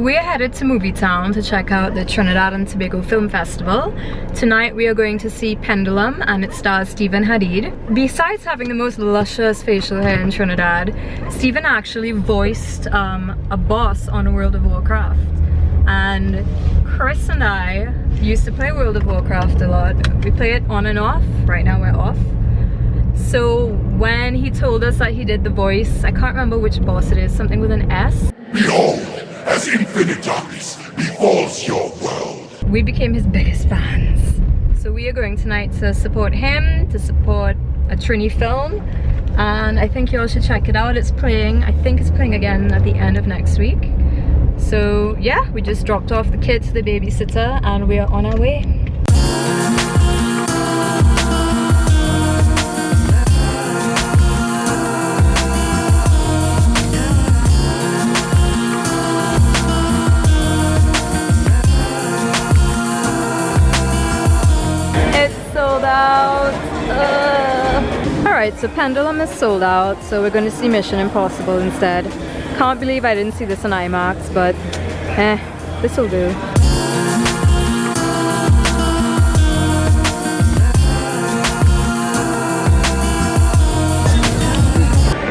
We are headed to MovieTowne to check out the Trinidad and Tobago Film Festival. Tonight we are going to see Pendulum, and it stars Stephen Hadid. Besides having the most luscious facial hair in Trinidad, Stephen actually voiced a boss on World of Warcraft. And Chris and I used to play World of Warcraft a lot. We play it on and off. Right now we're off. So when he told us that he did the voice, I can't remember which boss it is, something with an S. Behold, as infinite darkness befalls your world. We became his biggest fans. So we are going tonight to support him, to support a Trini film, and I think you all should check it out. It's playing, I think it's playing again at the end of next week. So yeah, we just dropped off the kids to the babysitter and we are on our way. Alright, so Pendulum is sold out, so we're going to see Mission Impossible instead. Can't believe I didn't see this in IMAX, but this will do.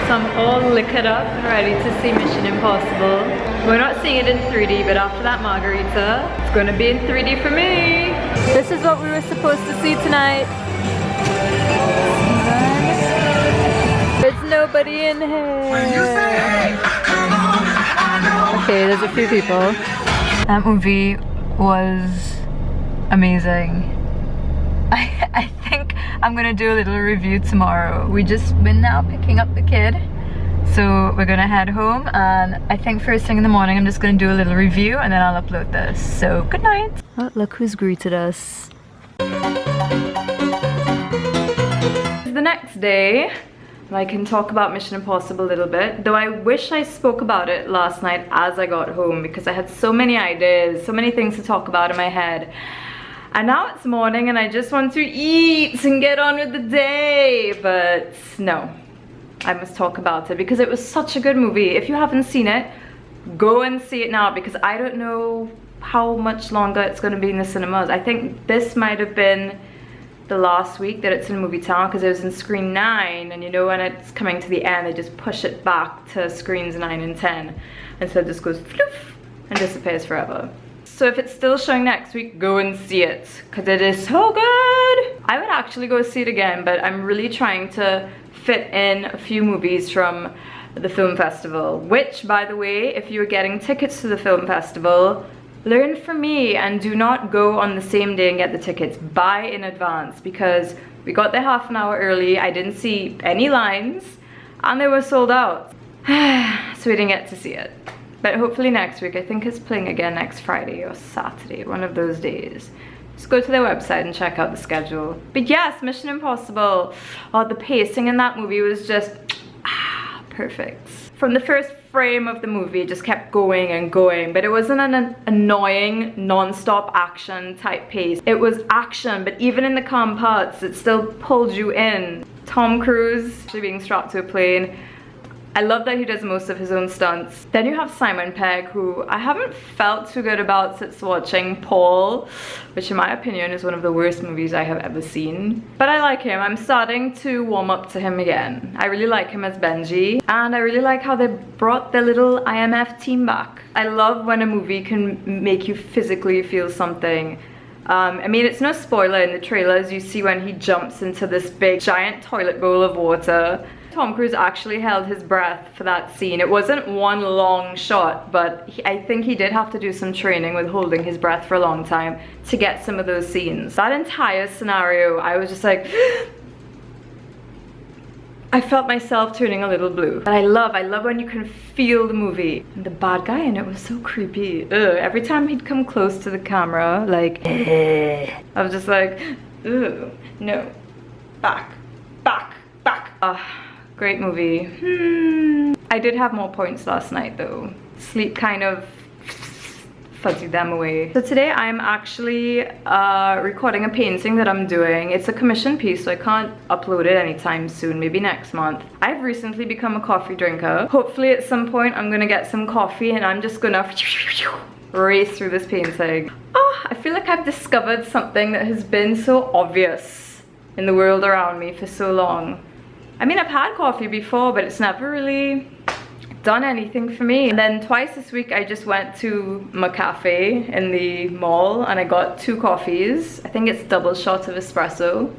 So I'm all liquored up and ready to see Mission Impossible. We're not seeing it in 3D, but after that margarita, it's going to be in 3D for me. This is what we were supposed to see tonight. There's nobody in here. Okay, there's a few people. That movie was amazing. I think I'm gonna do a little review tomorrow. We've been now picking up the kid. So we're gonna head home, and I think first thing in the morning I'm just gonna do a little review and then I'll upload this. So good night. Oh, look who's greeted us. The next day, I can talk about Mission Impossible a little bit, though I wish I spoke about it last night as I got home because I had so many ideas, so many things to talk about in my head. And now it's morning and I just want to eat and get on with the day, but no, I must talk about it because it was such a good movie. If you haven't seen it, go and see it now because I don't know how much longer it's going to be in the cinemas. I think this might have been the last week that it's in MovieTowne because it was in screen 9, and you know when it's coming to the end they just push it back to screens 9 and 10, and so it just goes floof and disappears forever. So if it's still showing next week, go and see it because it is so good. I would actually go see it again, but I'm really trying to fit in a few movies from the film festival, which by the way, if you're getting tickets to the film festival, learn from me and do not go on the same day and get the tickets. Buy in advance because we got there half an hour early. I didn't see any lines and they were sold out. So we didn't get to see it. But hopefully next week. I think it's playing again next Friday or Saturday, one of those days. Just go to their website and check out the schedule. But yes, Mission Impossible. Oh, the pacing in that movie was just perfect. From the first frame of the movie, it just kept going and going, but it wasn't an annoying non-stop action type pace. It was action, but even in the calm parts it still pulled you in. Tom Cruise actually being strapped to a plane, I love that he does most of his own stunts. Then you have Simon Pegg, who I haven't felt too good about since watching Paul, which in my opinion is one of the worst movies I have ever seen. But I like him. I'm starting to warm up to him again. I really like him as Benji, and I really like how they brought their little IMF team back. I love when a movie can make you physically feel something. I mean, it's no spoiler in the trailers. You see when he jumps into this big giant toilet bowl of water. Tom Cruise actually held his breath for that scene. It wasn't one long shot, but I think he did have to do some training with holding his breath for a long time to get some of those scenes. That entire scenario, I was just like, I felt myself turning a little blue. But I love when you can feel the movie. And the bad guy in it was so creepy. Ugh. Every time he'd come close to the camera, like, I was just like, ugh, no, back. Great movie. I did have more points last night though. Sleep kind of fuzzy them away. So today I'm actually recording a painting that I'm doing. It's a commission piece, so I can't upload it anytime soon, maybe next month. I've recently become a coffee drinker. Hopefully at some point I'm gonna get some coffee and I'm just gonna race through this painting. Oh, I feel like I've discovered something that has been so obvious in the world around me for so long. I mean, I've had coffee before, but it's never really done anything for me. And then twice this week I just went to my cafe in the mall and I got 2 coffees. I think it's double shots of espresso.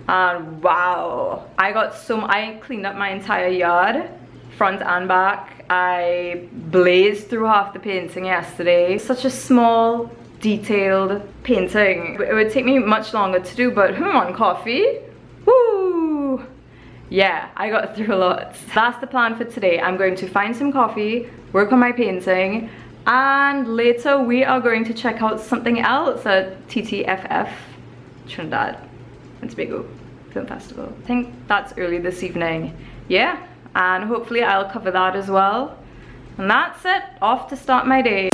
And wow, I cleaned up my entire yard, front and back. I blazed through half the painting yesterday. Such a small, detailed painting. It would take me much longer to do, but on coffee, woo! Yeah, I got through a lot. That's the plan for today. I'm going to find some coffee, work on my painting, and later we are going to check out something else at TTFF, Trinidad Tobago Film Festival. I think that's early this evening. Yeah, and hopefully I'll cover that as well. And that's it, off to start my day.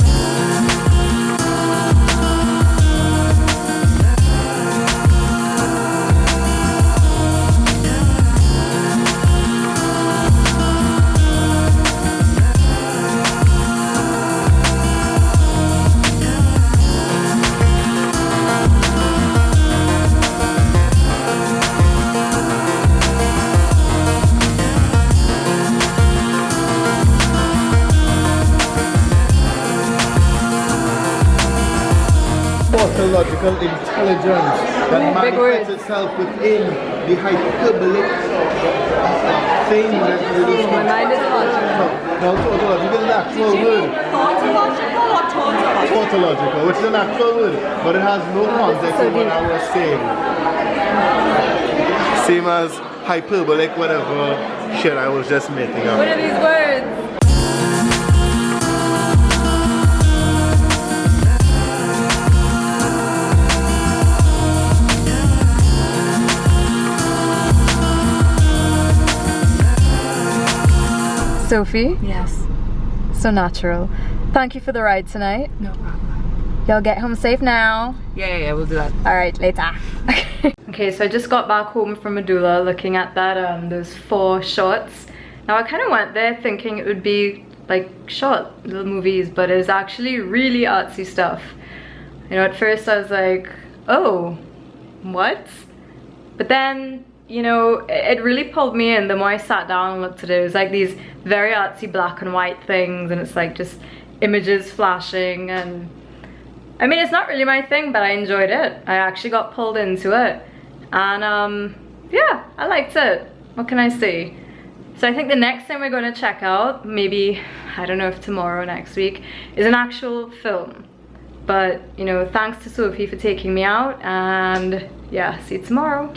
Logical intelligence that manifests itself within the hyperbolic thing that you just My mind is logical. No, tautological is an actual word. Tautological or tautological? Tautological, which is an actual word, but it has no context in what I was saying. Same as hyperbolic, whatever shit I was just making up. What are these words? Sophie? Yes. So natural. Thank you for the ride tonight. No problem. Y'all get home safe now. Yeah, we'll do that. Alright, later. Okay, so I just got back home from Medulla looking at that those 4 shots. Now I kind of went there thinking it would be like short little movies, but it was actually really artsy stuff. You know, at first I was like, oh, what? But then, you know, it really pulled me in the more I sat down and looked at it. It was like these very artsy black and white things, and it's like just images flashing, and I mean, it's not really my thing, but I enjoyed it. I actually got pulled into it, and yeah, I liked it. What can I say? So I think the next thing we're going to check out, maybe, I don't know if tomorrow or next week, is an actual film. But, you know, thanks to Sophie for taking me out, and yeah, see you tomorrow.